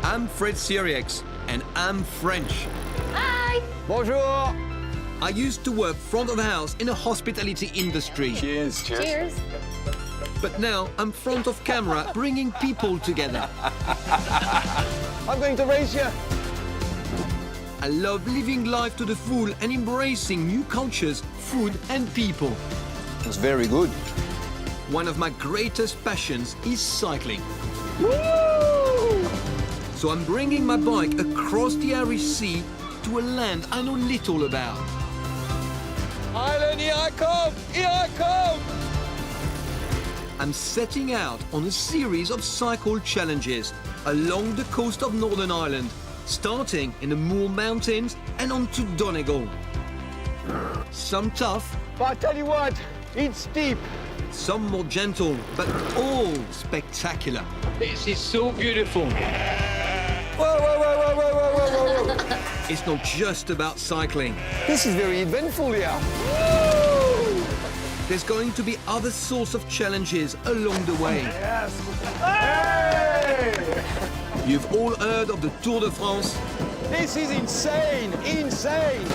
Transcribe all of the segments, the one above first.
I'm Fred Sirieix, and I'm French. Hi! Bonjour! I used to work front of house in a hospitality industry. Cheers. Cheers. But now I'm front of camera, bringing people together. I'm going to race you. I love living life to the full and embracing new cultures, food and people. It's very good. One of my greatest passions is cycling. Woo! So I'm bringing my bike across the Irish Sea to a land I know little about. Ireland, here I come! Here I come! I'm setting out on a series of cycle challenges along the coast of Northern Ireland, starting in the Mourne Mountains and on to Donegal. Some tough, But I tell you what, it's steep. some more gentle, but all spectacular. This is so beautiful. Whoa, whoa, whoa, whoa, whoa, whoa, whoa, whoa. It's not just about cycling. This is very eventful here. There's going to be other sorts of challenges along the way. Yes. Hey! You've all heard of the Tour de France. This is insane, insane.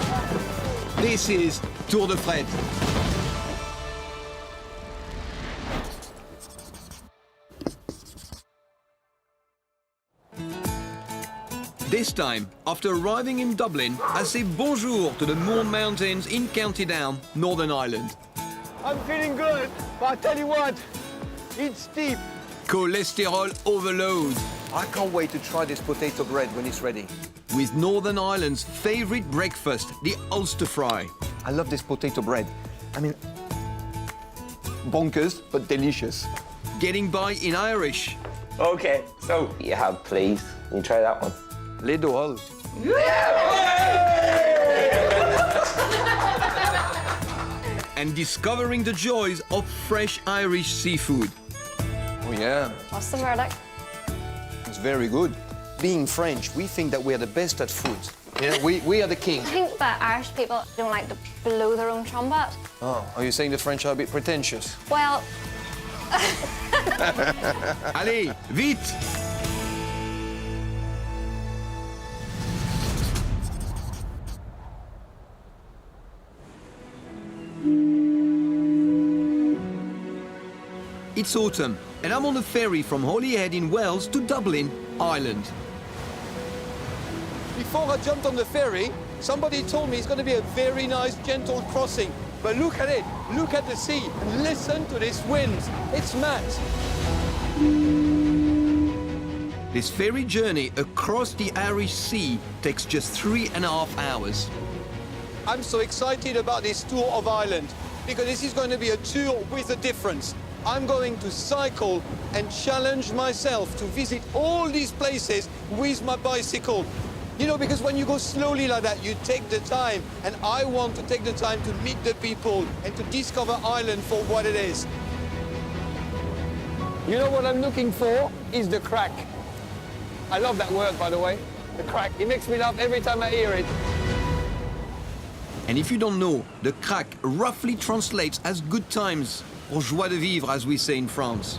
This is Tour de Fred. This time, after arriving in Dublin, I say bonjour to the Mourne Mountains in County Down, Northern Ireland. I'm feeling good, but I tell you what, it's steep. Cholesterol overload. I can't wait to try this potato bread when it's ready. With Northern Ireland's favorite breakfast, the Ulster fry. I love this potato bread. I mean, bonkers, but delicious. Getting by in Irish. Okay, so you have please. You try that one. Les doigts. And discovering the joys of fresh Irish seafood. Oh yeah, What's the verdict? it's very good. Being French, we think that we are the best at food. Yeah, we are the king. I think that Irish people don't like to blow their own trumpet. Oh, are you saying the French are a bit pretentious? Well, Allez, vite! It's autumn, and I'm on a ferry from Holyhead in Wales to Dublin, Ireland. Before I jumped on the ferry, somebody told me it's going to be a very nice, gentle crossing. But look at it, look at the sea, and listen to this wind. It's mad. This ferry journey across the Irish Sea takes just 3.5 hours. I'm so excited about this tour of Ireland because this is going to be a tour with a difference. I'm going to cycle and challenge myself to visit all these places with my bicycle. You know, because when you go slowly like that, you take the time, and I want to take the time to meet the people and to discover Ireland for what it is. You know what I'm looking for is the crack. I love that word, by the way, the crack. It makes me laugh every time I hear it. And if you don't know, the crack roughly translates as good times, or joie de vivre, as we say in France.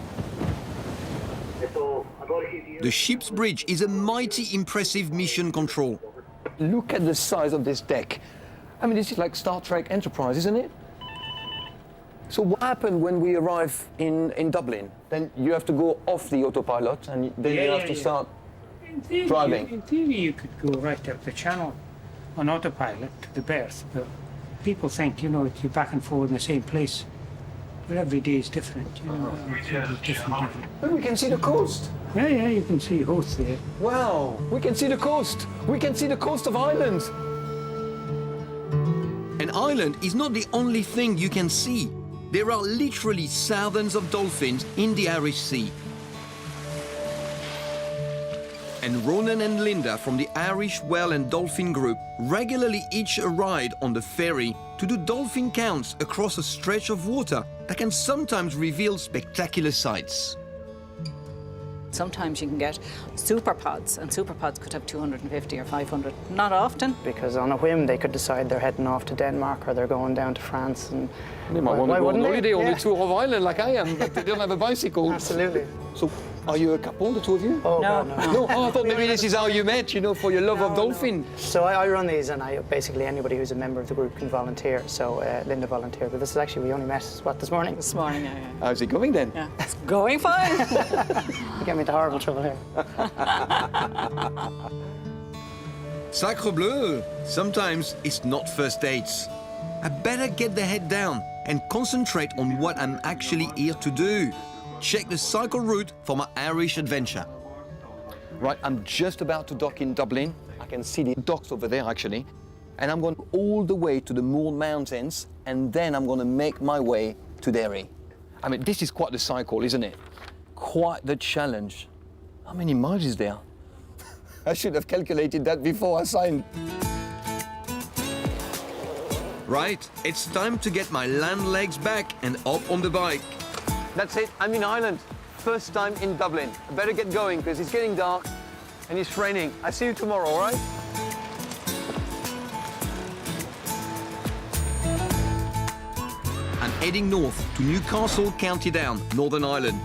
The ship's bridge is a mighty impressive mission control. Look at the size of this deck. I mean, this is like Star Trek Enterprise, isn't it? So what happened when we arrive in Dublin? Then you have to go off the autopilot and then you have to start driving. In theory, you could go right up the channel on autopilot to the berth, but people think, you know, you're back and forth in the same place. But every day is different, you know. It's really different. But we can see the coast. Yeah, you can see Hoth there. Wow, we can see the coast. We can see the coast of Ireland. And Ireland is not the only thing you can see. There are literally thousands of dolphins in the Irish Sea. And Ronan and Linda from the Irish Whale and Dolphin Group regularly hitch a ride on the ferry to do dolphin counts across a stretch of water that can sometimes reveal spectacular sights. Sometimes you can get super pods, and super pods could have 250 or 500. Not often. Because on a whim they could decide they're heading off to Denmark or they're going down to France. And They might want to go on wouldn't they? holiday on Yeah. the tour of Ireland like I am, but they don't have a bicycle. Absolutely. So Are you a couple, the two of you? Oh, No, God, no. No, oh, I thought maybe this is how you met, you know, for your love of dolphin. So I run these, and basically anybody who's a member of the group can volunteer. So Linda volunteered, but this is actually, we only met, this morning? This morning, yeah. How's it going then? Yeah. It's going fine. You get me into horrible trouble here. Sacre bleu! Sometimes it's not first dates. I better get the head down and concentrate on what I'm actually here to do. Check the cycle route for my Irish adventure. Right, I'm just about to dock in Dublin. I can see the docks over there, actually. And I'm going all the way to the Mourne Mountains, and then I'm going to make my way to Derry. I mean, this is quite the cycle, isn't it? Quite the challenge. How many miles is there? I should have calculated that before I signed. Right, it's time to get my land legs back and up on the bike. That's it, I'm in Ireland. First time in Dublin. I better get going because it's getting dark and it's raining. I'll see you tomorrow, all right? I'm heading north to Newcastle, County Down, Northern Ireland,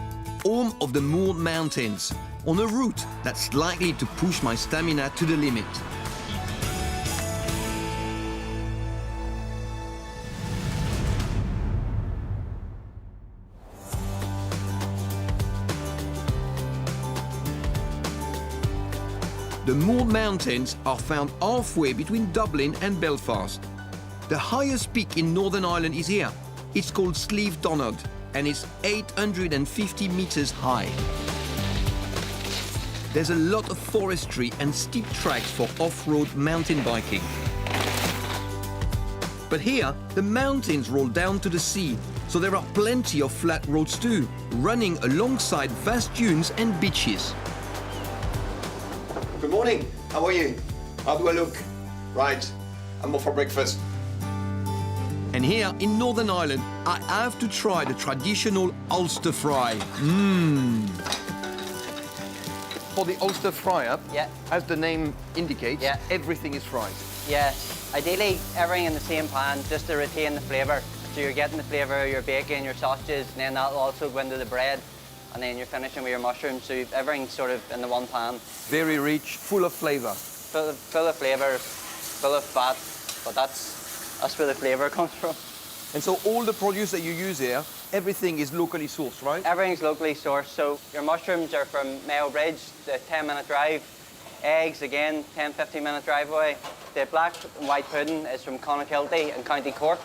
home of the Mourne Mountains, on a route that's likely to push my stamina to the limit. The Mourne Mountains are found halfway between Dublin and Belfast. The highest peak in Northern Ireland is here. It's called Slieve Donard and it's 850 meters high. There's a lot of forestry and steep tracks for off-road mountain biking. But here, the mountains roll down to the sea, so there are plenty of flat roads too, running alongside vast dunes and beaches. Good morning. How are you? How do I look? Right. I'm off for breakfast. And here in Northern Ireland, I have to try the traditional Ulster fry. For the Ulster fry-up, Yeah. as the name indicates, Yeah. everything is fried. Yeah, ideally everything in the same pan just to retain the flavour. So you're getting the flavour of your bacon, your sausages, and then that'll also go into the bread. And then you're finishing with your mushrooms, so everything's sort of in the one pan. Very rich, full of flavour. Full of flavour, full of fat, but that's where the flavour comes from. And so all the produce that you use here, everything is locally sourced, right? Everything's locally sourced, so your mushrooms are from Mayo Bridge, the 10-minute drive. Eggs, again, 10-15 minute drive away. The black and white pudding is from Clonakilty in County Cork.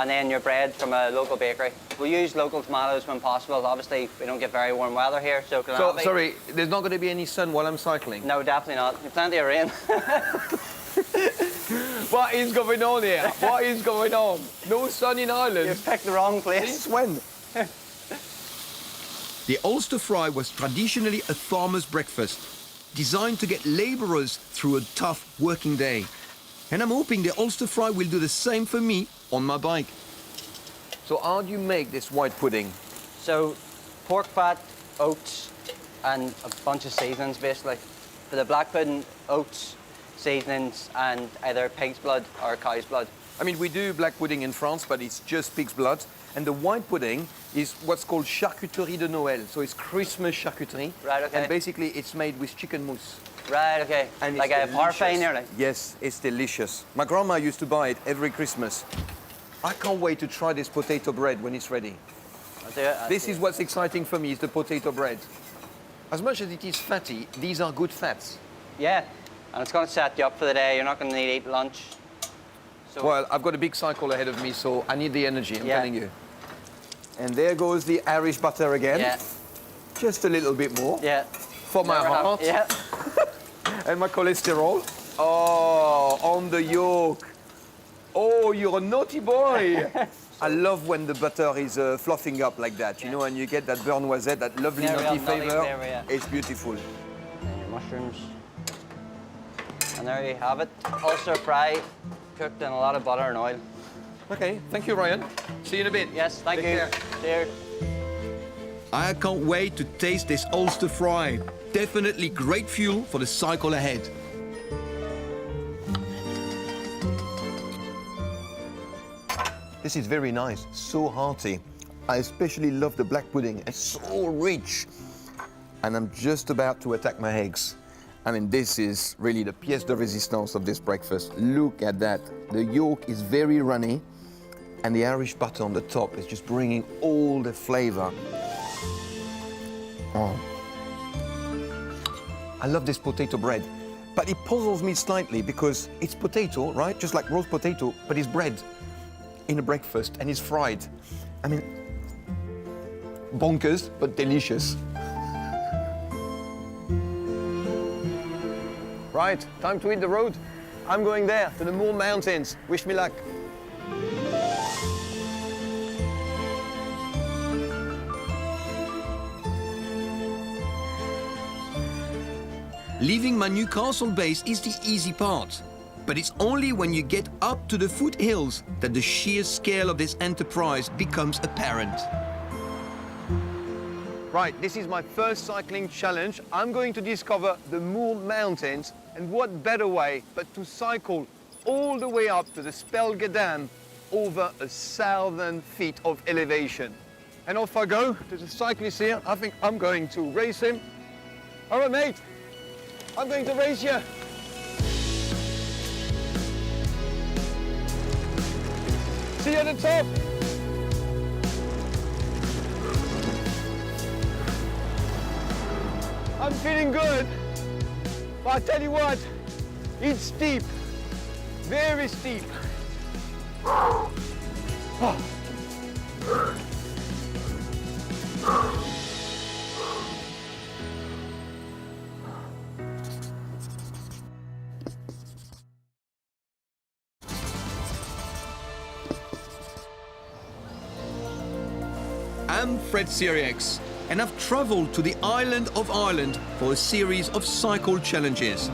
And then your bread from a local bakery. We use local tomatoes when possible. Obviously, we don't get very warm weather here, so Sorry, there's not going to be any sun while I'm cycling? No, definitely not. Plenty of rain. What is going on here? What is going on? No sun in Ireland? You've picked the wrong place. Since when? The Ulster fry was traditionally a farmer's breakfast, designed to get labourers through a tough working day. And I'm hoping the Ulster fry will do the same for me on my bike. So how do you make this white pudding? So, pork fat, oats, and a bunch of seasonings, basically. For the black pudding, oats, seasonings, and either pig's blood or cow's blood. I mean, we do black pudding in France, but it's just pig's blood. And the white pudding is what's called charcuterie de Noël. So it's Christmas charcuterie. Right, okay. And basically it's made with chicken mousse. Right, okay. And like it's a parfait delicious. nearly. Yes, it's delicious. My grandma used to buy it every Christmas. I can't wait to try this potato bread when it's ready. I'll do it. This is what's exciting for me, is the potato bread. As much as it is fatty, these are good fats. Yeah, and it's going to set you up for the day. You're not going to need to eat lunch. So, Well, I've got a big cycle ahead of me, so I need the energy, I'm Yeah. telling you. And there goes the Irish butter again. yeah, Just a little bit more. yeah. For my Never have- heart Yeah. and my cholesterol. Oh, on the yolk. Oh, you're a naughty boy. I love when the butter is fluffing up like that, you know, and you get that burnt noisette, that lovely Yeah, nutty real nutty flavor. flavour, yeah. It's beautiful. And your mushrooms. And there you have it. Ulster fry, cooked in a lot of butter and oil. Okay, thank you, Ryan. See you in a bit. Yes, thank Take you. care. Cheers. I can't wait to taste this Ulster fry. Definitely great fuel for the cycle ahead. This is very nice, so hearty. I especially love the black pudding. It's so rich. and I'm just about to attack my eggs. I mean, this is really the pièce de résistance of this breakfast. Look at that. The yolk is very runny, and the Irish butter on the top is just bringing all the flavor. Oh. I love this potato bread, but it puzzles me slightly because it's potato, right? Just like roast potato, but it's bread in a breakfast and it's fried. I mean, bonkers, but delicious. Right, time to hit the road. I'm going there, to the Mourne Mountains. Wish me luck. Leaving my Newcastle base is the easy part, but it's only when you get up to the foothills that the sheer scale of this enterprise becomes apparent. Right, this is my first cycling challenge. I'm going to discover the Mourne Mountains, and what better way but to cycle all the way up to the Spelga Dam over 1,000 feet of elevation. And off I go. There's a cyclist here. I think I'm going to race him. All right, mate. I'm going to race you. See you at the top. I'm feeling good, but I tell you what, it's steep, very steep. Oh. I'm Fred Sirieix, and I've travelled to the island of Ireland for a series of cycle challenges.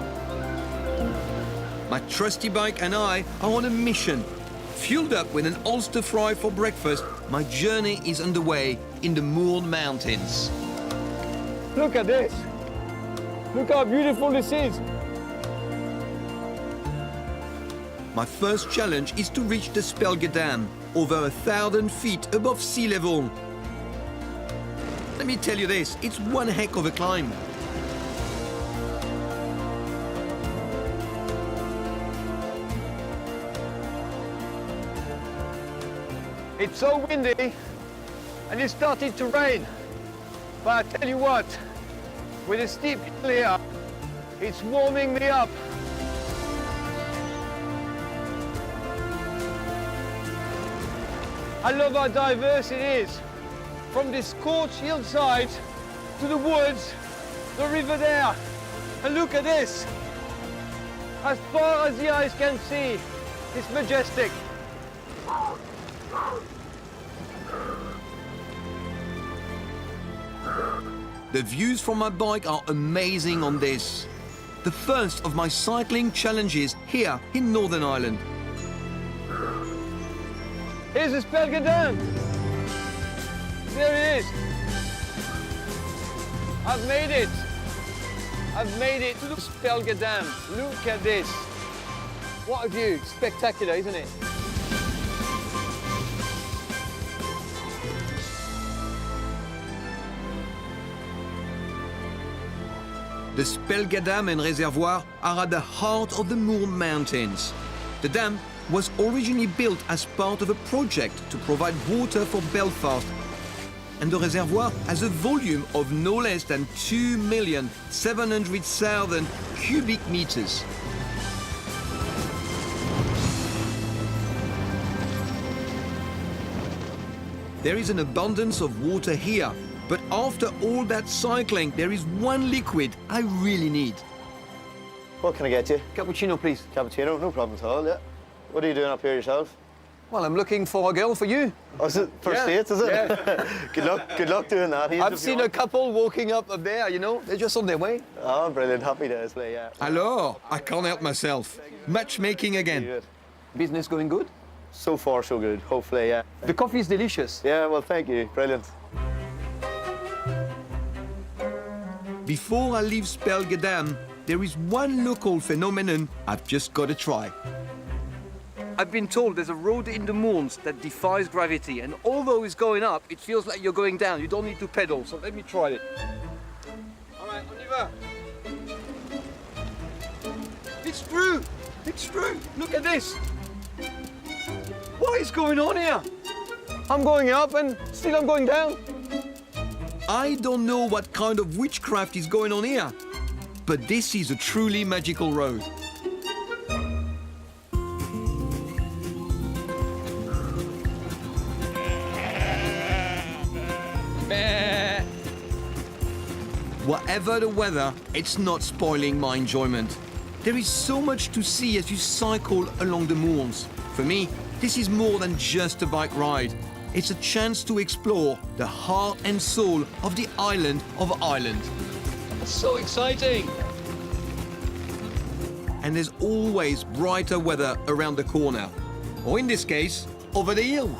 My trusty bike and I are on a mission. Fueled up with an Ulster fry for breakfast, my journey is underway in the Mourne Mountains. Look at this. Look how beautiful this is. My first challenge is to reach the Spelga Dam, over 1,000 feet above sea level. Let me tell you this, it's one heck of a climb. It's so windy and it started to rain. But I tell you what, with a steep hill here, it's warming me up. I love how diverse it is. From this scorched hillside to the woods, the river there. And look at this. As far as the eyes can see, it's majestic. The views from my bike are amazing on this. The first of my cycling challenges here in Northern Ireland. Here's the Spelga Dam. There it is. I've made it. I've made it to the Spelga Dam. Look at this. What a view. Spectacular, isn't it? The Spelga Dam and reservoir are at the heart of the Mourne Mountains. The dam was originally built as part of a project to provide water for Belfast, and the reservoir has a volume of no less than 2,700,000 cubic meters. There is an abundance of water here, but after all that cycling, there is one liquid I really need. What can I get you? Cappuccino, please. Cappuccino, no problem at all, yeah. What are you doing up here yourself? Well, I'm looking for a girl for you. Oh, is it first dates, is it? Yeah. Good luck doing that. I've seen a couple walking up there, you know. They're just on their way. Oh, brilliant. Happy days, yeah. Alors, I can't help myself. Matchmaking again. Good. Business going good? So far, so good. Hopefully, yeah. The coffee is delicious. Yeah, well, thank you. Brilliant. Before I leave Spelga Dam, there is one local phenomenon I've just got to try. I've been told there's a road in the Mournes that defies gravity, and although it's going up, it feels like you're going down. You don't need to pedal, so let me try it. It's true. It's true. Look at this. What is going on here? I'm going up and still I'm going down. I don't know what kind of witchcraft is going on here, but this is a truly magical road. Whatever the weather, it's not spoiling my enjoyment. There is so much to see as you cycle along the Mournes. For me, this is more than just a bike ride. It's a chance to explore the heart and soul of the island of Ireland. So exciting. And there's always brighter weather around the corner. Or in this case, over the hill.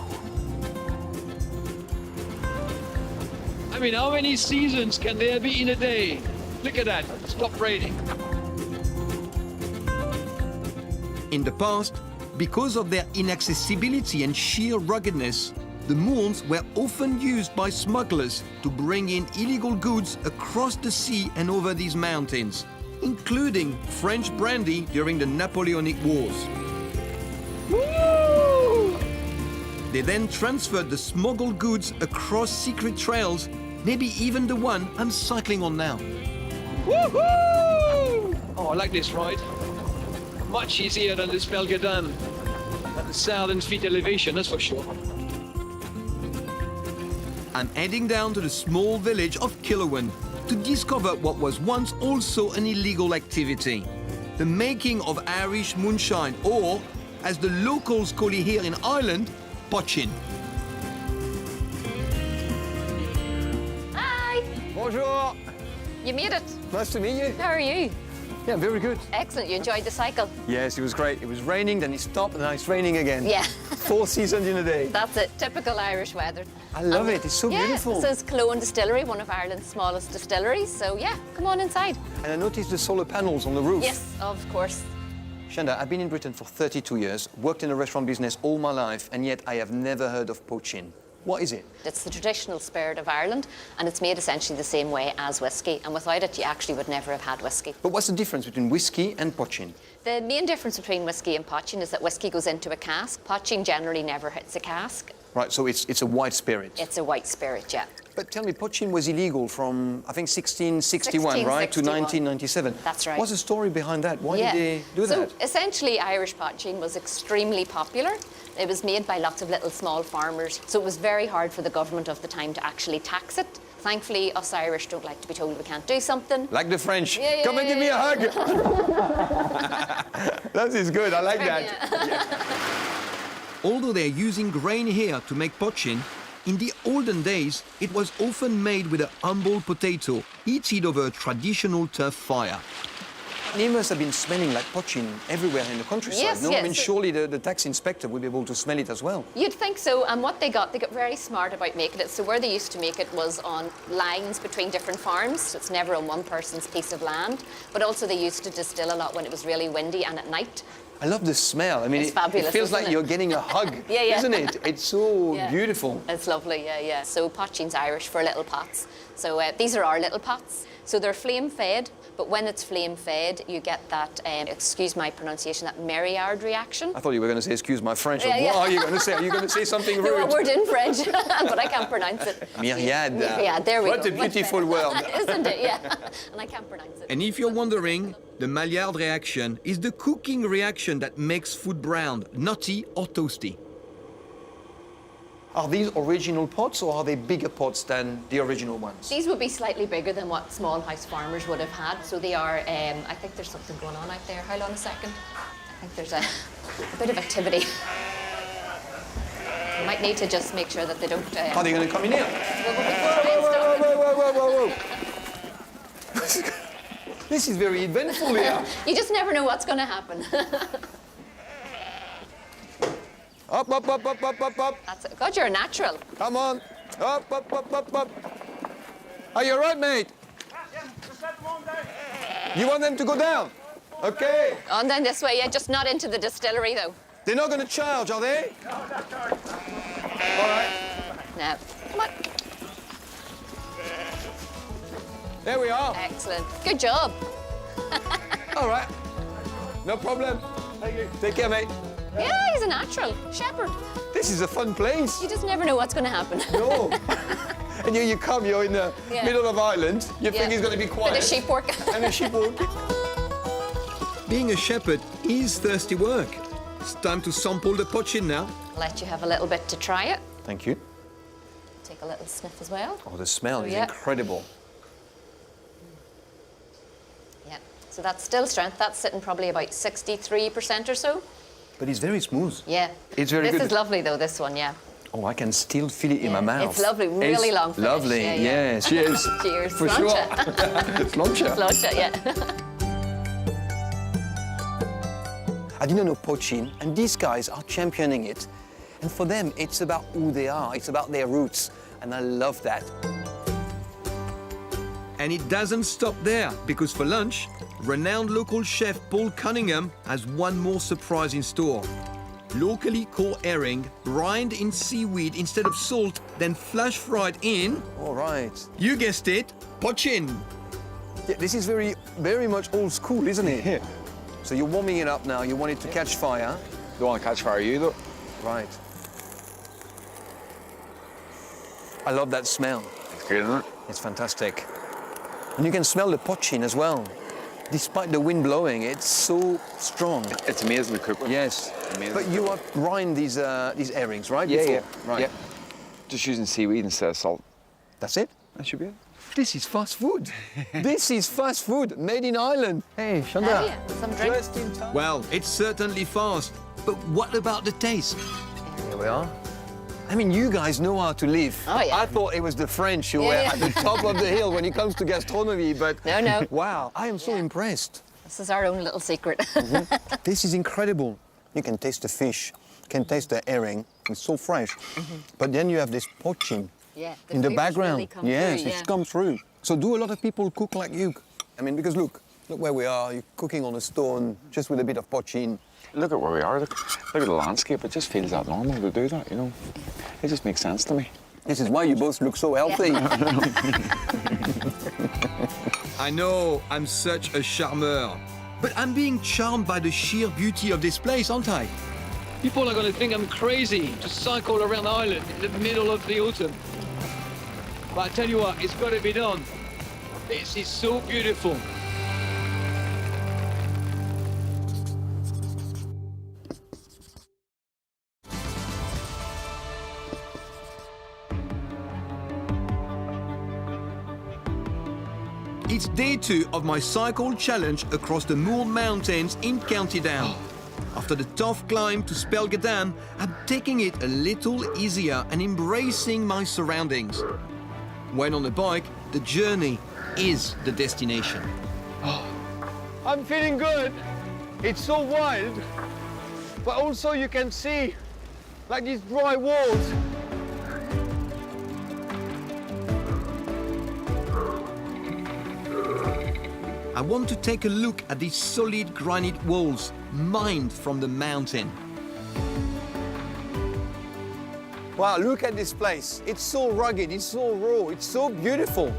I mean, how many seasons can there be in a day? Look at that, stop raining. In the past, because of their inaccessibility and sheer ruggedness, the Mournes were often used by smugglers to bring in illegal goods across the sea and over these mountains, including French brandy during the Napoleonic Wars. Woo! They then transferred the smuggled goods across secret trails, maybe even the one I'm cycling on now. Woohoo! Oh, I like this ride. Much easier than this Belgadan at 1,000 feet elevation, that's for sure. I'm heading down to the small village of Killowen to discover what was once also an illegal activity, the making of Irish moonshine, or, as the locals call it here in Ireland, poaching. Hi! Bonjour. You made it. Nice to meet you. How are you? Yeah, very good. Excellent. You enjoyed the cycle? Yes, it was great. It was raining, then it stopped, and now it's raining again. Yeah. 4 seasons in a day. That's it. Typical Irish weather. I love it. It's so beautiful. This is Killowen Distillery, one of Ireland's smallest distilleries. So yeah, come on inside. And I noticed the solar panels on the roof. Yes, of course. Shanda, I've been in Britain for 32 years, worked in the restaurant business all my life, and yet I have never heard of poaching. What is it? It's the traditional spirit of Ireland, and it's made essentially the same way as whiskey. And without it, you actually would never have had whiskey. But what's the difference between whiskey and poaching? The main difference between whiskey and poaching is that whiskey goes into a cask. Poaching generally never hits a cask. Right, so it's a white spirit. It's a white spirit, yeah. But tell me, poaching was illegal from, I think, 1661, right, to 1997. That's right. What's the story behind that? Why did they do that? So essentially, Irish poaching was extremely popular. It was made by lots of little small farmers, so it was very hard for the government of the time to actually tax it. Thankfully, us Irish don't like to be told we can't do something. Like the French. Yeah, Come and give me a hug. That is good. I like that. Although they're using grain here to make poaching, in the olden days, it was often made with a humble potato, heated over a traditional turf fire. It must have been smelling like poaching everywhere in the countryside, Yes, no? yes. I mean, surely the tax inspector would be able to smell it as well. You'd think so, and what they got very smart about making it. So where they used to make it was on lines between different farms. So it's never on one person's piece of land. But also they used to distill a lot when it was really windy and at night. I love the smell. I mean, It's fabulous, it feels isn't like it? you're getting a hug, Yeah. isn't it? It's so Yeah. beautiful. It's lovely, yeah. So poaching's Irish for little pots. So these are our little pots. So they're flame fed, but when it's flame fed, you get that, excuse my pronunciation, that Maillard reaction. I thought you were going to say, excuse my French. Yeah. What are you going to say? Are you going to say something rude? No, a word in French, but I can't pronounce it. Myriad. Yeah, there we go. What a Much beautiful better. word. Isn't it? Yeah. And I can't pronounce it. And if you're wondering, the Maillard reaction is the cooking reaction that makes food brown, nutty or toasty. Are these original pots or are they bigger pots than the original ones? These would be slightly bigger than what small house farmers would have had. So they are, I think there's something going on out there. Hold on a second. I think there's a bit of activity. You might need to just make sure that they don't... Are they going to come in here? Whoa. This is very eventful here. You just never know what's going to happen. Up. That's it. God, you're a natural. Come on. Up. Are you all right, mate? Yeah, just let them on down. You want them to go down? Okay. On then this way, yeah, just not into the distillery, though. They're not going to charge, are they? No, that's all right. All right. Now, come on. There we are. Excellent. Good job. All right. No problem. Thank you. Take care, mate. Yeah, he's a natural shepherd. This is a fun place. You just never know what's going to happen. No. And you come, you're in the Yeah. middle of Ireland, you think he's going to be quiet. Bit of sheep work. And a sheep walk. Being a shepherd is thirsty work. It's time to sample the poachin now. Let you have a little bit to try it. Thank you. Take a little sniff as well. Oh, the smell is yeah. incredible. Yeah. So that's still strength. That's sitting probably about 63% or so. But it's very smooth. Yeah. It's very good. This is lovely though, this one, yeah. Oh, I can still feel it in my mouth. It's lovely, really It's long finish. Lovely, Yeah, yeah. yeah. Cheers. Cheers. For Slàinte. sure. Slàinte. Slàinte, yeah. I didn't know poaching, and these guys are championing it. And for them, it's about who they are, it's about their roots, and I love that. And it doesn't stop there, because for lunch, renowned local chef Paul Cunningham has one more surprise in store. Locally caught herring, brined in seaweed instead of salt, then flash fried in, All right. you guessed it, poachin. Yeah, this is very, very much old school, isn't it? So you're warming it up now, you want it to catch fire. Don't want to catch fire, you though. Right. I love that smell. It's good, isn't it? It's fantastic. And you can smell the poaching as well. Despite the wind blowing, it's so strong. It's amazing to cook with. Yes. Amazing. But you have brined these herrings, right? Yeah, before? yeah. Right. Yeah. Just using seaweed instead of salt. That's it? That should be it. This is fast food. This is fast food, made in Ireland. Hey, Oh, Shonda. yeah. Some drink. Just in time. Well, it's certainly fast, but what about the taste? Here we are. I mean, you guys know how to live. Oh, yeah. I thought it was the French who Yeah, were yeah. at the top of the hill when it comes to gastronomy, but No, no. wow, I am so Yeah. impressed. This is our own little secret. This is incredible. You can taste the fish, you can taste the herring. It's so fresh. But then you have this poaching Yeah. in the flavors background. really come Yes, through, it's yeah. come through. So do a lot of people cook like you? I mean, because look where we are. You're cooking on a stone, just with a bit of poaching. Look at where we are. Look at the landscape. It just feels that normal to do that, you know. It just makes sense to me. This is why you both look so healthy. I know I'm such a charmeur, but I'm being charmed by the sheer beauty of this place, aren't I? People are going to think I'm crazy to cycle around Ireland in the middle of the autumn. But I tell you what, it's got to be done. This is so beautiful. It's day 2 of my cycle challenge across the Mourne Mountains in County Down. After the tough climb to Spelgadam, I'm taking it a little easier and embracing my surroundings. When on a bike, the journey is the destination. I'm feeling good. It's so wild, but also you can see like these dry walls. I want to take a look at these solid granite walls mined from the mountain. Wow, look at this place. It's so rugged, it's so raw, it's so beautiful.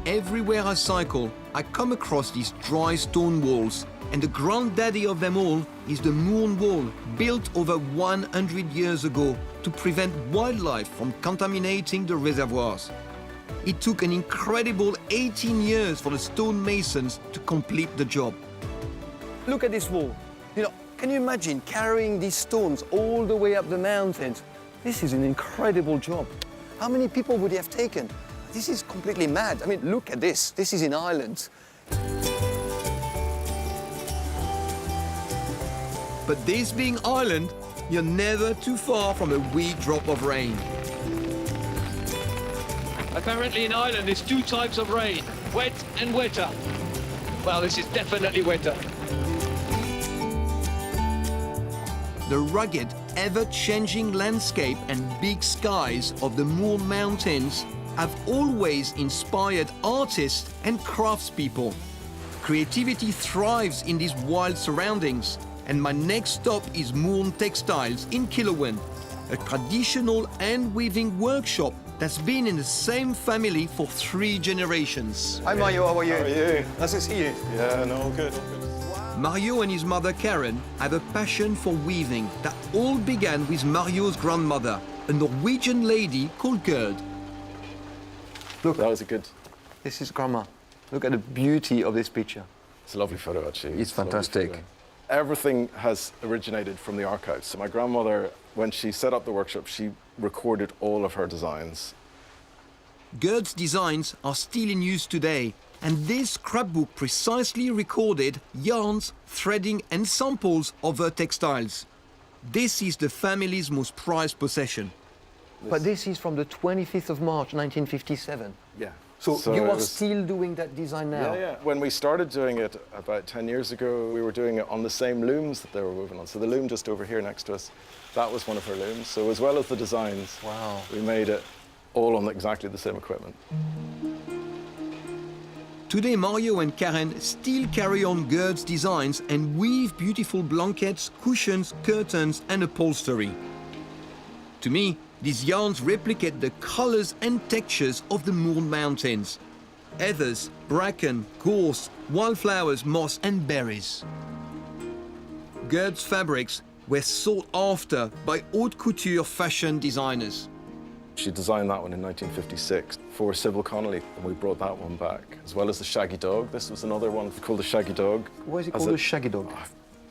Everywhere I cycle, I come across these dry stone walls, and the granddaddy of them all is the Mourne Wall, built over 100 years ago to prevent wildlife from contaminating the reservoirs. It took an incredible 18 years for the stonemasons to complete the job. Look at this wall. You know, can you imagine carrying these stones all the way up the mountains? This is an incredible job. How many people would it have taken? This is completely mad. I mean, look at this. This is in Ireland. But this being Ireland, you're never too far from a wee drop of rain. Apparently in Ireland there's 2 types of rain, wet and wetter. Well, this is definitely wetter. The rugged, ever-changing landscape and big skies of the Mourne Mountains have always inspired artists and craftspeople. Creativity thrives in these wild surroundings, and my next stop is Mourne Textiles in Killowen, a traditional hand-weaving workshop that's been in the same family for 3 generations. Hi Mario, how are you? How are you? Nice to see you. Yeah, no, good, all good. Mario and his mother Karen have a passion for weaving that all began with Mario's grandmother, a Norwegian lady called Gerd. Look, that was a good... This is Grandma. Look at the beauty of this picture. It's a lovely photo, actually. It's a lovely fantastic. photo. Everything has originated from the archives. So my grandmother, when she set up the workshop, she recorded all of her designs. Gerd's designs are still in use today, and this scrapbook precisely recorded yarns, threading and samples of her textiles. This is the family's most prized possession. But this is from the 25th of March, 1957. Yeah. So you it are was- still doing that design now? Yeah, yeah. When we started doing it about 10 years ago, we were doing it on the same looms that they were woven on. So the loom just over here next to us, that was one of her looms. So as well as the designs, Wow. we made it all on exactly the same equipment. Today, Mario and Karen still carry on Gerd's designs and weave beautiful blankets, cushions, curtains, and upholstery. To me, these yarns replicate the colors and textures of the Mourne Mountains. Heathers, bracken, gorse, wildflowers, moss, and berries. Gerd's fabrics were sought after by haute couture fashion designers. She designed that one in 1956 for Sybil Connolly, and we brought that one back, as well as the Shaggy Dog. This was another one called the Shaggy Dog. Why is it As called a- a shaggy dog?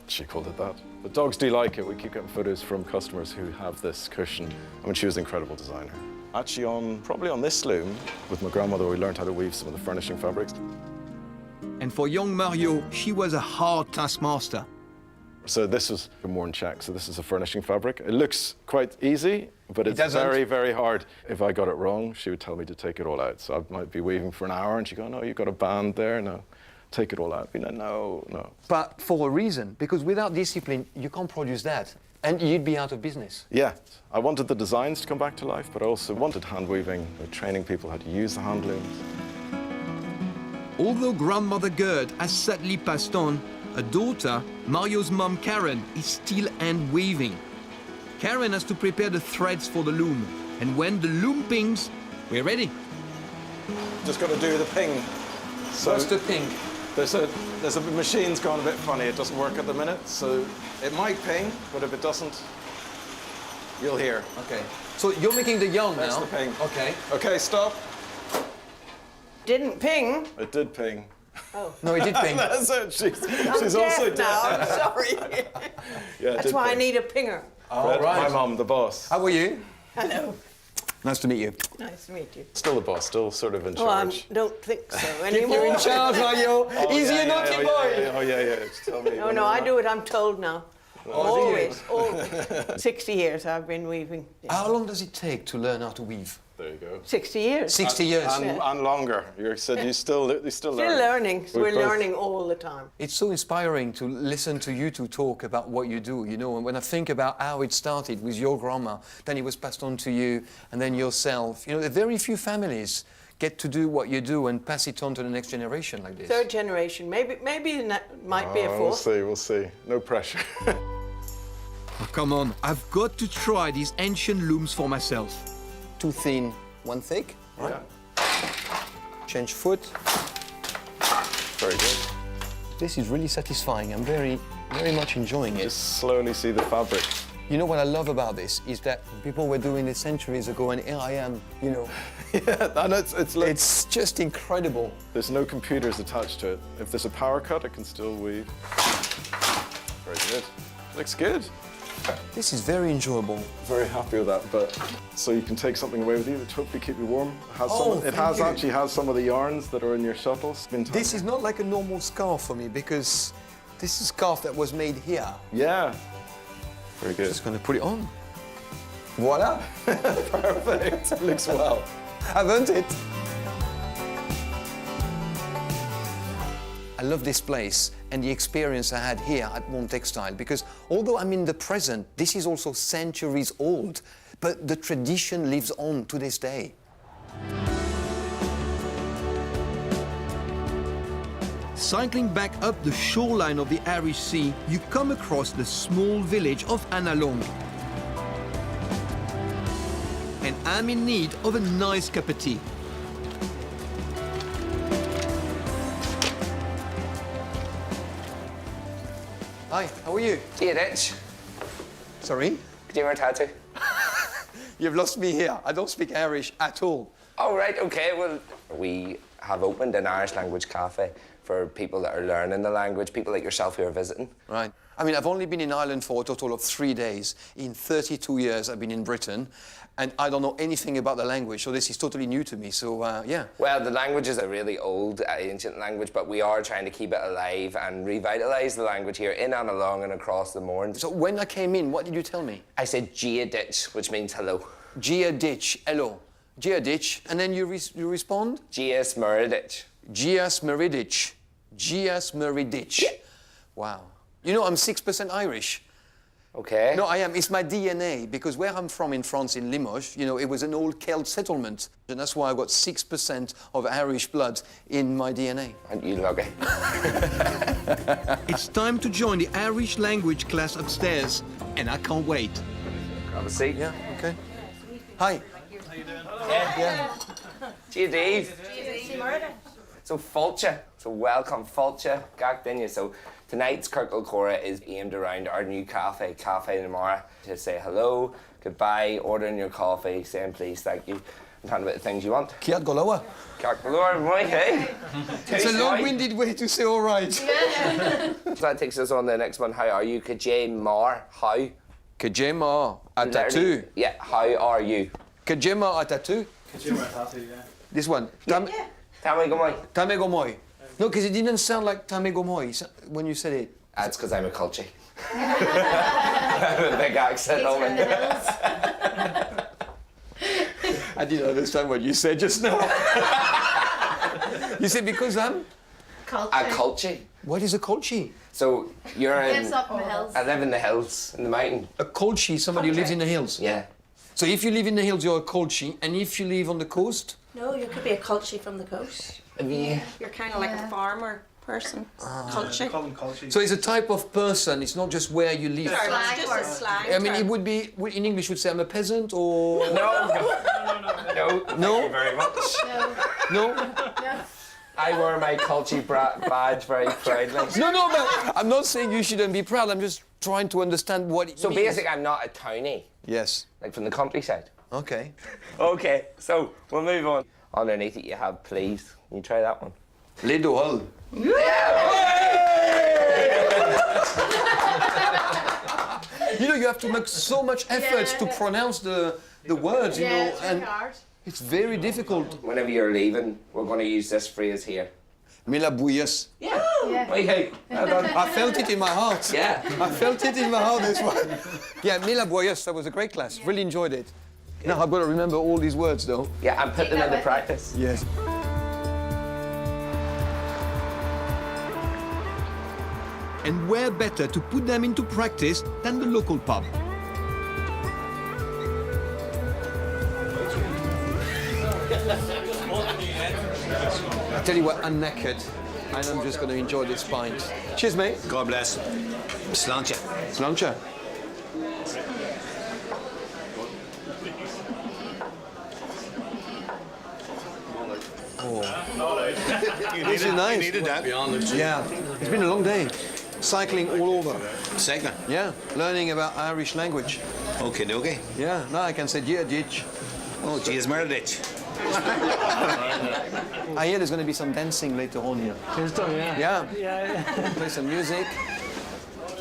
She called it that. But dogs do like it. We keep getting photos from customers who have this cushion. I mean, she was an incredible designer. Actually, probably on this loom, with my grandmother, we learned how to weave some of the furnishing fabrics. And for young Mario, she was a hard taskmaster. So this was a Mourne check. So this is a furnishing fabric. It looks quite easy, but it's doesn't. very, very hard. If I got it wrong, she would tell me to take it all out. So I might be weaving for an hour, and she'd go, "No, you've got a band there. No, take it all out." I'd be like, "No, no." But for a reason, because without discipline, you can't produce that. And you'd be out of business. Yeah, I wanted the designs to come back to life, but I also wanted hand weaving, training people how to use the hand looms. Although grandmother Gerd has sadly passed on, her daughter, Mario's mum Karen, is still hand weaving. Karen has to prepare the threads for the loom, and when the loom pings, we're ready. Just got to do the ping. So What's the ping? there's a machine's gone a bit funny. It doesn't work at the minute, so it might ping, but if it doesn't, you'll hear. Okay. So you're making the yarn That's now? the ping. Okay. Okay, stop. Didn't ping. It did ping. No, it did ping. That's it. She's I'm also deaf now. I'm deaf. sorry. Yeah, it That's did why I ping. need a pinger. All right. My mum, the boss. How are you? Hello. Nice to meet you. Nice to meet you. Still the boss, still sort of in Oh, I charge. don't think so anymore. You're in charge, Mario. Is he a naughty boy? Oh, yeah. Just tell me. No, I do it. I'm told now. Oh, do you? Always. 60 years I've been weaving. How long does it take to learn how to weave? There you go. 60 years. 60 years. And longer. You said you still learn. Still learning. We're learning all the time. It's so inspiring to listen to you two talk about what you do, you know, and when I think about how it started with your grandma, then it was passed on to you, and then yourself. You know, very few families get to do what you do and pass it on to the next generation like this. Third generation. Maybe might be a We'll fourth. see, we'll see. No pressure. Oh, come on, I've got to try these ancient looms for myself. 2 thin, 1 thick. Right. Yeah. Change foot. Very good. This is really satisfying. I'm very much enjoying it. Just slowly see the fabric. You know what I love about this is that people were doing this centuries ago, and here I am, you know. Yeah, and It's just incredible. there's no computers attached to it. If there's a power cut, it can still weave. Very good. Looks good. This is very enjoyable. Very happy with that, but so you can take something away with you to hopefully keep you warm. It actually has some of the yarns that are in your shuttles. This is not like a normal scarf for me, because this is a scarf that was made here. Yeah. Very good. Just going to put it on. Voila. Perfect. Looks well. I've earned it. I love this place and the experience I had here at Mourne Textile, because although I'm in the present, this is also centuries old, but the tradition lives on to this day. Cycling back up the shoreline of the Irish Sea, you come across the small village of Annalong. And I'm in need of a nice cup of tea. Hi, how are you? Sirieix. Sorry? Could you wear a tattoo? You've lost me here. I don't speak Irish at all. Oh, right, okay. Well, we have opened an Irish language cafe for people that are learning the language, people like yourself who are visiting. Right. I mean, I've only been in Ireland for a total of 3 days. In 32 years, I've been in Britain, and I don't know anything about the language, so this is totally new to me, so yeah. Well, the language is a really old, ancient language, but we are trying to keep it alive and revitalise the language here in and along and across the Mourne. So when I came in, what did you tell me? I said Sirieix, which means hello. Sirieix, hello. Sirieix, and then you respond? Sirieix. Sirieix. Sirieix. Yeah. Wow. You know, I'm 6% Irish. Okay. No, I am. It's my DNA, because where I'm from in France, in Limoges, you know, it was an old Celt settlement. And that's why I've got 6% of Irish blood in my DNA. And you lucky. It's time to join the Irish language class upstairs, and I can't wait. Grab a seat. Yeah, okay. Hi. How you doing? Yeah. Cheers, Dave. So, Fulcha. So, welcome, Fulcha. Gag dinner. So, tonight's Circle Cora is aimed around our new cafe, Cafe Namara, to say hello, goodbye, ordering your coffee, saying please, thank you, and talking about the things you want. Kiat Goloa. Kiat Goloa, right, hey? It's a long-winded way to say all right. So that takes us on to the next one. How are you? Kajay Mar, how? Kajay Mar, a tattoo. Yeah, how are you? Kajay Mar, a tattoo. Kajay Mar, a tattoo, yeah. This one. Tame Gomoy. Tame Gomoy. No, because it didn't sound like Tame Gomoy when you said it. That's because I'm a culture. I have a big accent on me. I didn't understand what you said just now. You said because I'm? A culture. What is a colchi? So you're in... Lives up in the hills. I live in the hills, in the mountain. A colchi, somebody who lives in the hills? Yeah. So if you live in the hills, you're a colchi, and if you live on the coast? No, you could be a culture from the coast. Yeah. You're kind of like a farmer person. Culture. Call them culture. So it's a type of person, it's not just where you live. Sorry, it's just a slang I mean, term. it would be, in English, would say I'm a peasant, or... No. No? Thank you very much. No? I wear my culture badge very proudly. No, but I'm not saying you shouldn't be proud, I'm just trying to understand what it So means. basically, I'm not a townie. Yes. Like from the countryside. Okay. Okay, so we'll move on. Underneath it, you have please. Can you try that one? Les Dohol. You know, you have to make so much effort to pronounce the words, you know, and it's very difficult. Whenever you're leaving, we're going to use this phrase here. Mila bouillas. Yeah. Hey, I felt it in my heart. Yeah. I felt it in my heart, this one. Yeah, Mila bouillas, that was a great class. Really enjoyed it. Now I've got to remember all these words, though. Yeah, and put them into practice. Yes. And where better to put them into practice than the local pub? I tell you what, I'm knackered, and I'm just going to enjoy this pint. Cheers, mate. God bless. Sláinte. Sláinte. This is nice. You needed that. Yeah, it's been a long day. Cycling all over. Second. Yeah, learning about Irish language. Okay, okay. Yeah, now I can say Sirieix. Oh, geez, Meredith. I hear there's going to be some dancing later on here. Yeah. Play some music.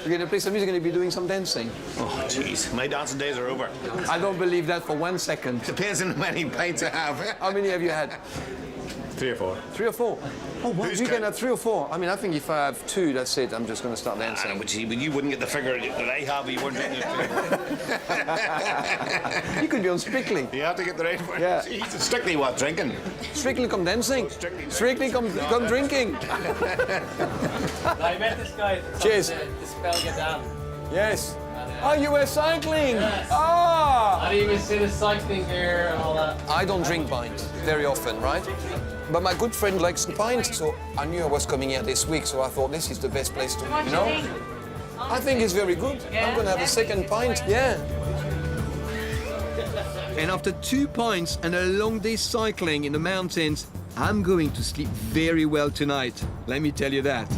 We're going to play some music, going to be doing some dancing. Oh, jeez. My dancing days are over. I don't believe that for 1 second. Depends on how many pints I have. How many have you had? 3 or 4. 3 or 4? Oh, wow, you can have 3 or 4. I mean, I think if I have 2, that's it. I'm just going to start dancing. But you wouldn't get the figure that I have, you wouldn't get it. You could be on Strictly. You have to get the right one. Yeah. Jeez, strictly what? Drinking? Strictly come dancing. Strictly come drinking. I met this guy. Cheers. The spell get down. Yes. Oh, you were cycling? Yes. Ah! I didn't even see the cycling gear and all that. I don't drink pint very often, right? But my good friend likes pint, so I knew I was coming here this week, so I thought this is the best place to, you know? I think it's very good. I'm going to have a second pint, yeah. And after 2 pints and a long day cycling in the mountains, I'm going to sleep very well tonight. Let me tell you that.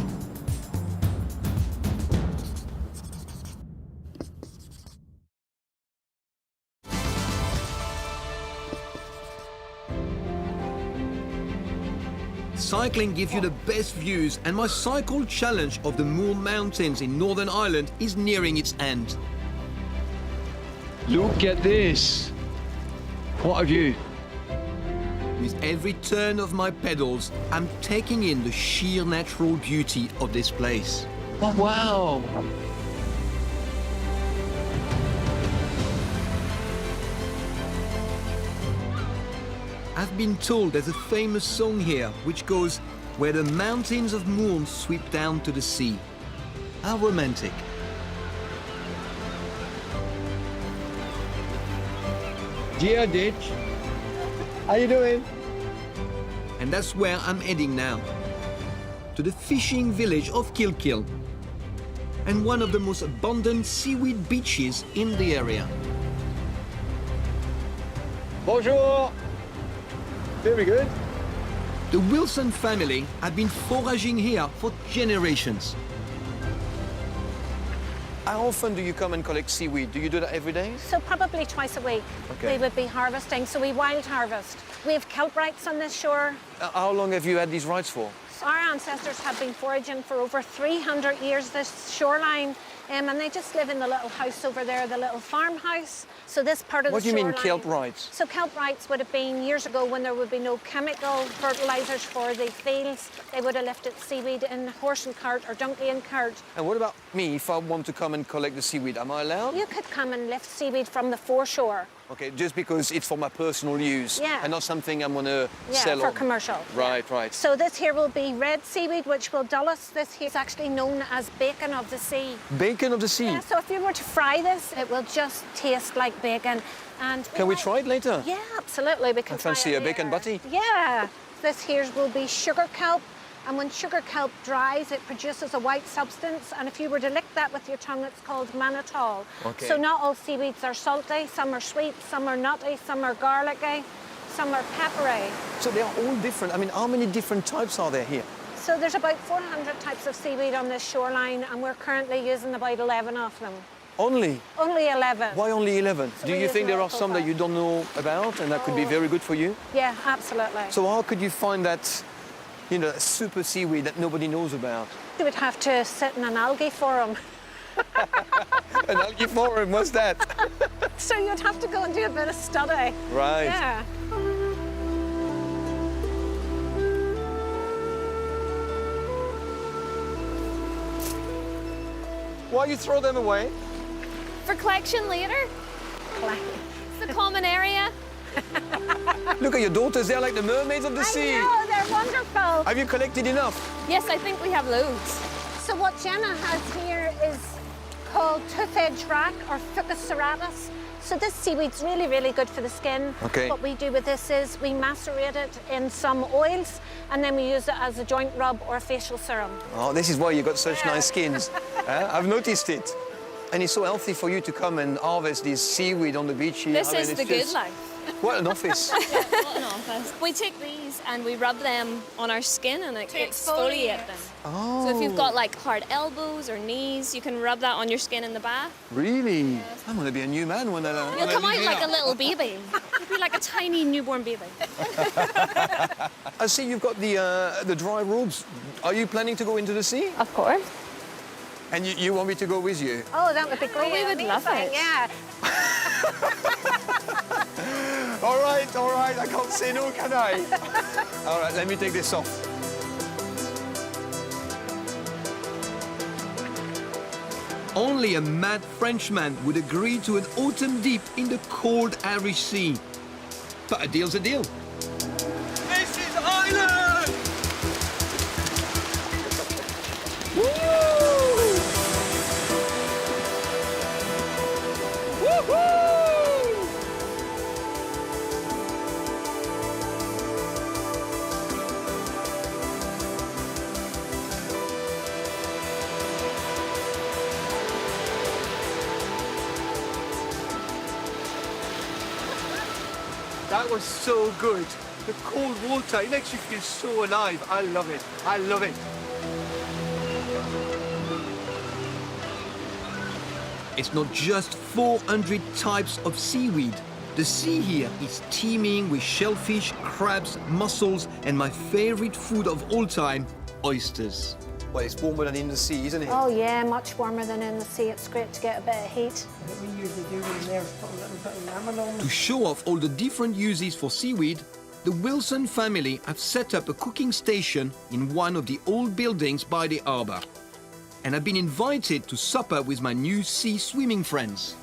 Cycling gives you the best views, and my cycle challenge of the Mourne Mountains in Northern Ireland is nearing its end. Look at this. What a view. With every turn of my pedals, I'm taking in the sheer natural beauty of this place. Oh, wow. I've been told there's a famous song here which goes, "Where the mountains of Mourne sweep down to the sea." How romantic. Dear Ditch. How you doing? And that's where I'm heading now. To the fishing village of Kilkill. And one of the most abundant seaweed beaches in the area. Bonjour. Very good. The Wilson family had been foraging here for generations. How often do you come and collect seaweed? Do you do that every day? So probably twice a week. Okay. We would be harvesting, so we wild harvest. We have kelp rights on this shore. How long have you had these rights for? Our ancestors have been foraging for over 300 years this shoreline, and they just live in the little house over there, the little farmhouse. So this part of What the do you shoreline... mean kelp rights? So kelp rights would have been years ago when there would be no chemical fertilisers for the fields. They would have lifted seaweed in horse and cart or donkey and cart. And what about me if I want to come and collect the seaweed? Am I allowed? You could come and lift seaweed from the foreshore. Okay, just because it's for my personal use Yeah. and not something I'm going to sell for on. commercial. Right, right. So this here will be red seaweed, which will dull us. This here is actually known as bacon of the sea. Bacon of the sea? Yeah, so if you were to fry this, it will just taste like bacon. And Can we try it later? Yeah, absolutely. We can I fancy try a it bacon later. butty. Yeah. This here will be sugar kelp. And when sugar kelp dries, it produces a white substance. And if you were to lick that with your tongue, it's called mannitol. Okay. So not all seaweeds are salty. Some are sweet, some are nutty, some are garlicky, some are peppery. So they are all different. I mean, how many different types are there here? So there's about 400 types of seaweed on this shoreline, and we're currently using about 11 of them. Only? Only 11. Why only 11? So Do we you use think there are local some that you don't know about and that could be very good for you? Yeah, absolutely. So how could you find that, you know, super seaweed that nobody knows about? You would have to sit in an algae forum. An algae forum, what's that? So you'd have to go and do a bit of study. Right. Yeah. Why you throw them away? For collection later. It's the common area. Look at your daughters, they're like the mermaids of the sea. I know, they're wonderful. Have you collected enough? Yes, I think we have loads. So what Jenna has here is called tooth-edge rack or Fucus serratus. So this seaweed's really, really good for the skin. Okay. What we do with this is we macerate it in some oils and then we use it as a joint rub or a facial serum. Oh, this is why you got such nice skins. I've noticed it. And it's so healthy for you to come and harvest this seaweed on the beach here. This I mean, is it's the good just- life. What an office. What an office. We take these and we rub them on our skin and exfoliate them. Oh. So if you've got like hard elbows or knees, you can rub that on your skin in the bath. Really? I'm going to be a new man when I You'll come out like a little baby. You'll be like a tiny newborn baby. I see you've got the dry robes. Are you planning to go into the sea? Of course. And you want me to go with you? Oh, that would be great. we would love it. Yeah. All right, I can't say no, can I? All right, let me take this off. Only a mad Frenchman would agree to an autumn dip in the cold Irish Sea. But a deal's a deal. This is Ireland! Woo! Woohoo! That was so good. The cold water, it makes you feel so alive. I love it. I love it. It's not just 400 types of seaweed. The sea here is teeming with shellfish, crabs, mussels, and my favorite food of all time, oysters. Well, it's warmer than in the sea, isn't it? Oh yeah, much warmer than in the sea. It's great to get a bit of heat. What we usually do in there is put a little bit of lemon on To show off all the different uses for seaweed, the Wilson family have set up a cooking station in one of the old buildings by the harbour. And I've been invited to supper with my new sea swimming friends.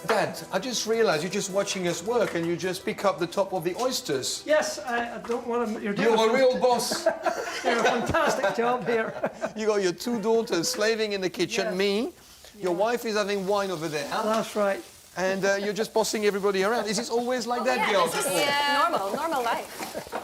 Dad, I just realised you're just watching us work and you just pick up the top of the oysters. Yes, I don't want to... You're a real boss. You're a fantastic job here. You got your two daughters slaving in the kitchen, Yes. me. Your wife is having wine over there. That's right. And you're just bossing everybody around. Is it always like that, girls? This is normal life.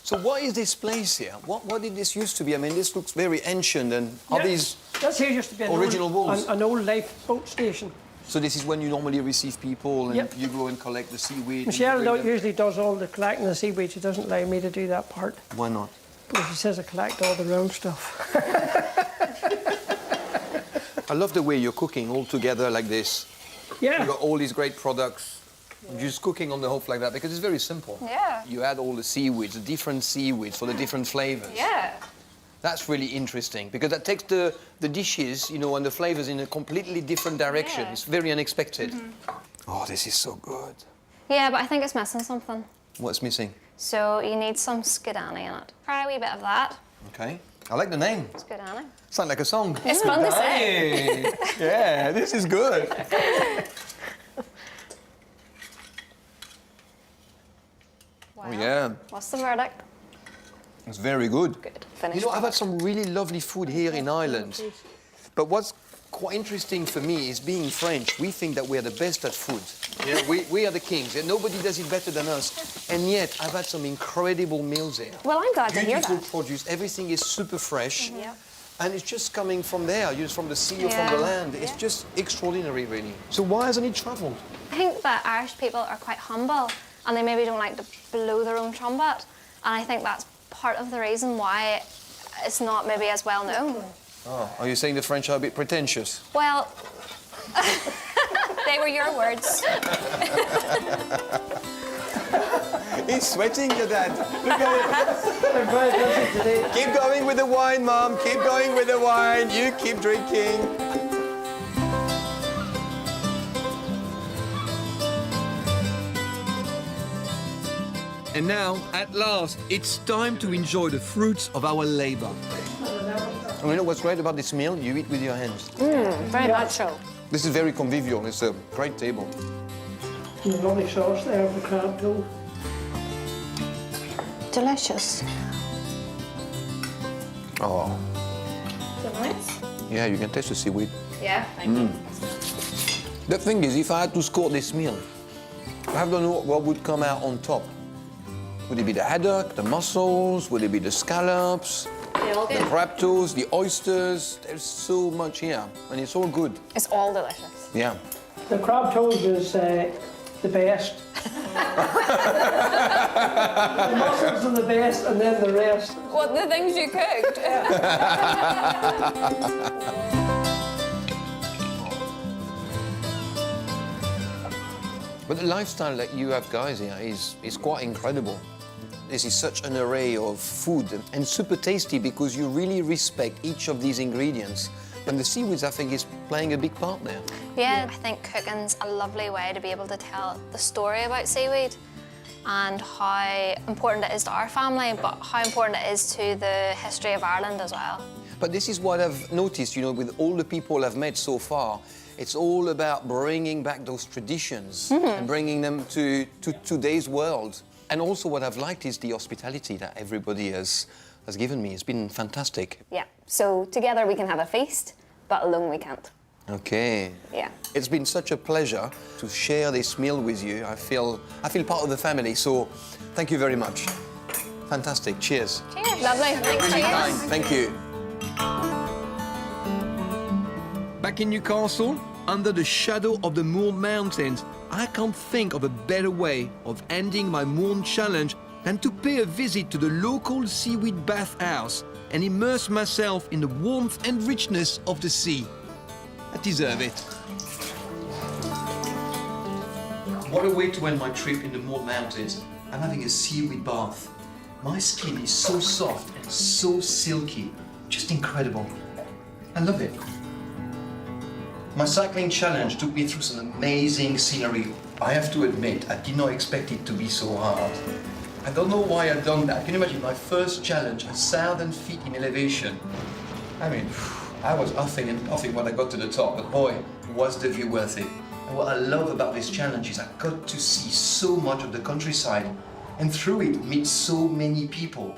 So what is this place here? What did this used to be? I mean, this looks very ancient and are these... This here used to be original walls? An old lifeboat station. So this is when you normally receive people and Yep. you go and collect the seaweed? and Michelle you bring them- usually does all the collecting the seaweed. She doesn't allow me to do that part. Why not? Because she says I collect all the wrong stuff. I love the way you're cooking all together like this. Yeah. You've got all these great products. You're just cooking on the hook like that because it's very simple. Yeah. You add all the seaweeds, the different seaweeds for the different flavors. Yeah. That's really interesting because that takes the dishes, you know, and the flavors in a completely different direction. Yeah. It's very unexpected. Oh, this is so good. Yeah, but I think it's missing something. What's missing? So you need some skidani in it. Try a wee bit of that. Okay. I like the name. Skidani. Sounds like a song. It's fun to say. Hey. Yeah, this is good. Wow. Oh, yeah. What's the verdict? It's very good. Good. Finished. You know, I've had some really lovely food here in Ireland. But what's quite interesting for me is being French, we think that we're the best at food. Yeah, we are the kings. And nobody does it better than us. And yet, I've had some incredible meals here. Well, I'm glad to hear Beautiful that. produce. Everything is super fresh. Yeah. And it's just coming from there, just from the sea or from Yeah. the land. It's just extraordinary, really. So why hasn't it travelled? I think that Irish people are quite humble and they maybe don't like to blow their own trumpet. And I think that's part of the reason why it's not maybe as well known. Oh, are you saying the French are a bit pretentious? Well, they were your words. He's sweating, your dad. Look at it. Keep going with the wine, Mom. Keep going with the wine. You keep drinking. And now, at last, it's time to enjoy the fruits of our labor. And you know what's great about this meal? You eat with your hands. Very much so. This is very convivial. It's a great table. And the lovely sauce there of the crab too. Delicious. Oh, Is it nice? yeah, you can taste the seaweed. Yeah, thank you. The thing is, if I had to score this meal, I don't know what would come out on top. Would it be the haddock, the mussels? Would it be the scallops? They all The good. crab toast, the oysters? There's so much here, and it's all good. It's all delicious. Yeah. The crab toast is the best. The mussels are the best, and then the rest. What, the things you cooked? But the lifestyle that you have, guys, here is quite incredible. This is such an array of food and super tasty because you really respect each of these ingredients. And the seaweeds, I think, is playing a big part there. Yeah, I think cooking's a lovely way to be able to tell the story about seaweed and how important it is to our family, but how important it is to the history of Ireland as well. But this is what I've noticed, you know, with all the people I've met so far. It's all about bringing back those traditions and bringing them to today's world. And also what I've liked is the hospitality that everybody has given me. It's been fantastic. Yeah, so together we can have a feast, but alone we can't. Okay. Yeah. It's been such a pleasure to share this meal with you. I feel part of the family, so thank you very much. Fantastic. Cheers. Cheers. Lovely. Thanks, Really cheers. kind. Thank you. Back in Newcastle, under the shadow of the Mourne Mountains, I can't think of a better way of ending my Mourne challenge than to pay a visit to the local seaweed bathhouse and immerse myself in the warmth and richness of the sea. I deserve it. What a way to end my trip in the Mourne Mountains. I'm having a seaweed bath. My skin is so soft and so silky, just incredible. I love it. My cycling challenge took me through some amazing scenery. I have to admit, I did not expect it to be so hard. I don't know why I've done that. Can you imagine my first challenge, 1,000 feet in elevation? I mean, I was huffing and puffing when I got to the top, but boy, was the view worth it. And what I love about this challenge is I got to see so much of the countryside and through it meet so many people.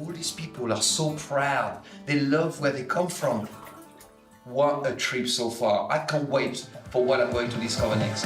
All these people are so proud. They love where they come from. What a trip so far. I can't wait for what I'm going to discover next.